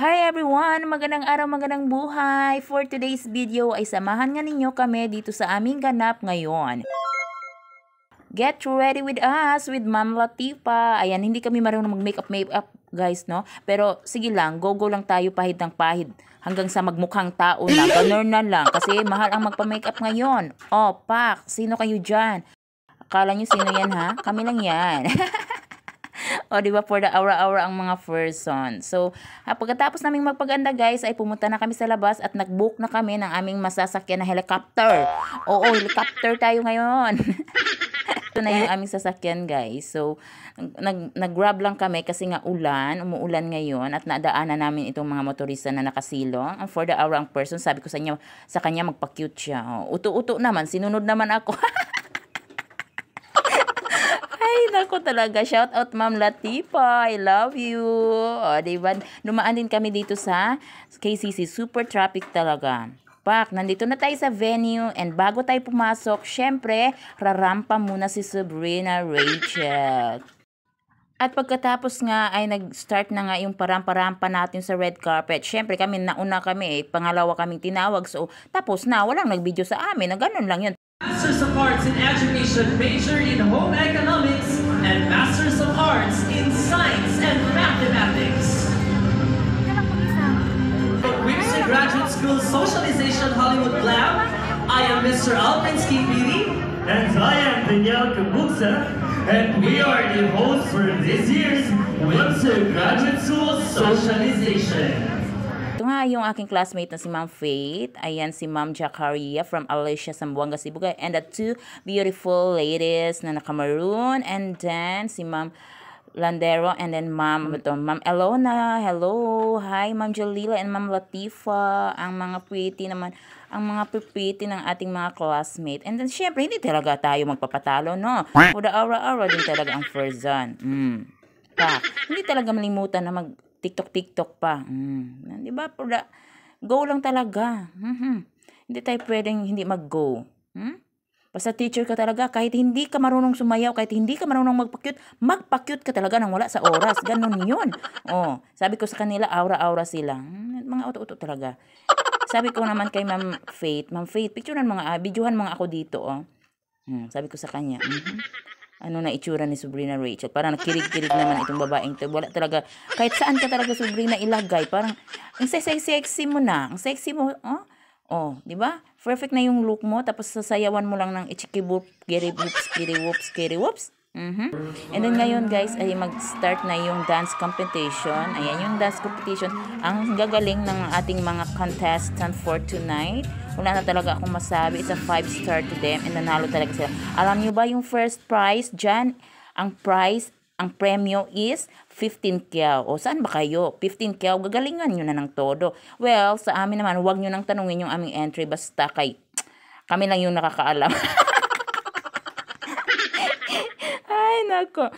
Hi everyone! Magandang araw, magandang buhay! For today's video ay samahan nga ninyo kami dito sa aming ganap ngayon. Get ready with us with Ma'am Latifa. Ayan, hindi kami marunong mag-makeup guys, no? Pero sige lang, go lang tayo pahid ng pahid. Hanggang sa magmukhang tao na, ganun na lang. Kasi mahal ang magpa-makeup ngayon. Oh, pak! Sino kayo dyan? Akala nyo sino yan ha? Kami lang yan. O, di ba, for the aura-aura ang mga person. So, pagkatapos naming magpaganda, guys, ay pumunta na kami sa labas at nag-book na kami ng aming masasakyan na helicopter. Oo, helicopter tayo ngayon. Ito na yung aming sasakyan, guys. So, nag-grab lang kami kasi nga umuulan ngayon at nadaanan namin itong mga motorista na nakasilong. And for the aura ang person, sabi ko sa kanya magpa-cute siya. Oh, uto-uto naman, sinunod naman ako. Ay, naku talaga. Shout out Ma'am Latifa. I love you. O, diba? Dumaan din kami dito sa KCC. Super traffic talaga. Pak, nandito na tayo sa venue. And bago tayo pumasok, syempre, rarampa muna si Sabrina Rachel. At pagkatapos nga ay nag-start na nga yung parampa-rampa natin sa red carpet. Syempre kami, nauna kami pangalawa kaming tinawag. So, tapos na, walang nag-video sa amin. Na ganun lang yun. Masters of Arts in Education major in Home Economics and Masters of Arts in Science and Mathematics. From Whimsy Graduate School Socialization Hollywood Lab, I am Mr. Alvin Skipiri. And I am Daniel Kabuksa. And we are the hosts for this year's Whimsy Graduate School Socialization. Ito nga yung aking classmate na si Ma'am Faith. Ayan si Ma'am Jacaria from Alicia, Zamboanga, Cebu. And the two beautiful ladies na naka-maroon. And then si Ma'am Landero. And then Ma'am Elona. Hello. Hi Ma'am Jalila and Ma'am Latifa. Ang mga pretty naman. Ang mga pretty ng ating mga classmate. And then syempre hindi talaga tayo magpapatalo, no? For the aura-aura din talaga ang first zone. Hindi talaga malimutan na TikTok pa. Di ba? Go lang talaga. Hindi tayo pwedeng hindi mag-go. Basta teacher ka talaga, kahit hindi ka marunong sumayaw, kahit hindi ka marunong magpa-cute ka talaga nang wala sa oras. Ganun yun. Oh, sabi ko sa kanila, aura-aura sila. Mga uto-uto talaga. Sabi ko naman kay Ma'am Faith, picturean videohan mga ako dito, oh. Sabi ko sa kanya, ano na itsura ni Sabrina Rachel. Parang nakirig-kirig naman itong babaeng to. Wala talaga, kahit saan ka talaga Sabrina ilagay. Parang, ang sexy mo na. Ang sexy mo, di ba? Perfect na yung look mo. Tapos sasayawan mo lang ng ichiki-boop, kiri-whoops. And then ngayon guys, ay mag-start na yung dance competition. Ayan yung dance competition. Ang gagaling ng ating mga contestant for tonight. Wala na talaga akong masabi. It's a 5-star to them. And nanalo talaga sila. Alam nyo ba yung first prize dyan? Ang premyo is 15 kyaw. O saan ba kayo? 15 kyaw. Gagalingan nyo na ng todo. Well, sa amin naman, huwag nyo nang tanungin yung aming entry. Basta kami lang yung nakakaalam. Ay, nako.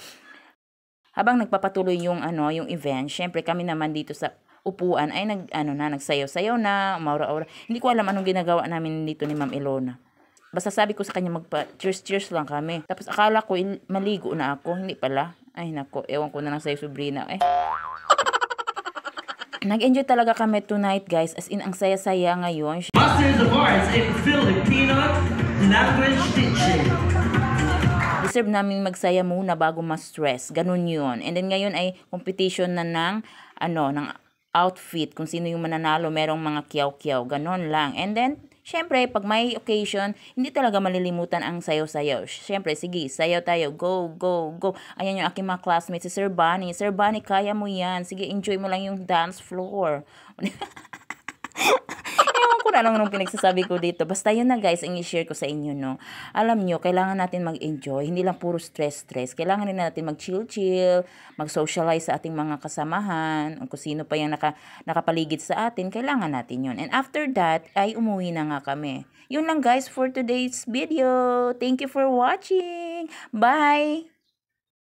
Habang nagpapatuloy yung event, syempre kami naman dito sa upuan ay nagsayaw-sayaw na, umaura-aura. Hindi ko alam anong ginagawa namin dito ni Ma'am Elona. Basta sabi ko sa kanya cheers lang kami. Tapos akala ko maligo na ako, hindi pala. Ay nako, ewan ko na lang sa'yo Sabrina. Nag-enjoy talaga kami tonight guys, as in ang saya-saya ngayon. Masters of Arts in Filipino Language Teaching. Deserve namin magsaya muna bago ma-stress. Ganun yun. And then ngayon ay competition na ng outfit. Kung sino yung mananalo, merong mga kiyaw-kiyaw. Ganun lang. And then, syempre, pag may occasion, hindi talaga malilimutan ang sayaw-sayaw. Syempre, sige, sayaw tayo. Go. Ayan yung aking mga classmates. Si Sir Bunny. Sir Bunny, kaya mo yan. Sige, enjoy mo lang yung dance floor. Ewan ko na lang nung pinagsasabi ko dito. Basta yun na guys, ang i-share ko sa inyo, no. Alam nyo, kailangan natin mag-enjoy. Hindi lang puro stress. Kailangan din natin mag-chill, mag-socialize sa ating mga kasamahan. Kung sino pa yung nakapaligid sa atin, kailangan natin yun. And after that, ay umuwi na nga kami. Yun lang guys for today's video. Thank you for watching. Bye!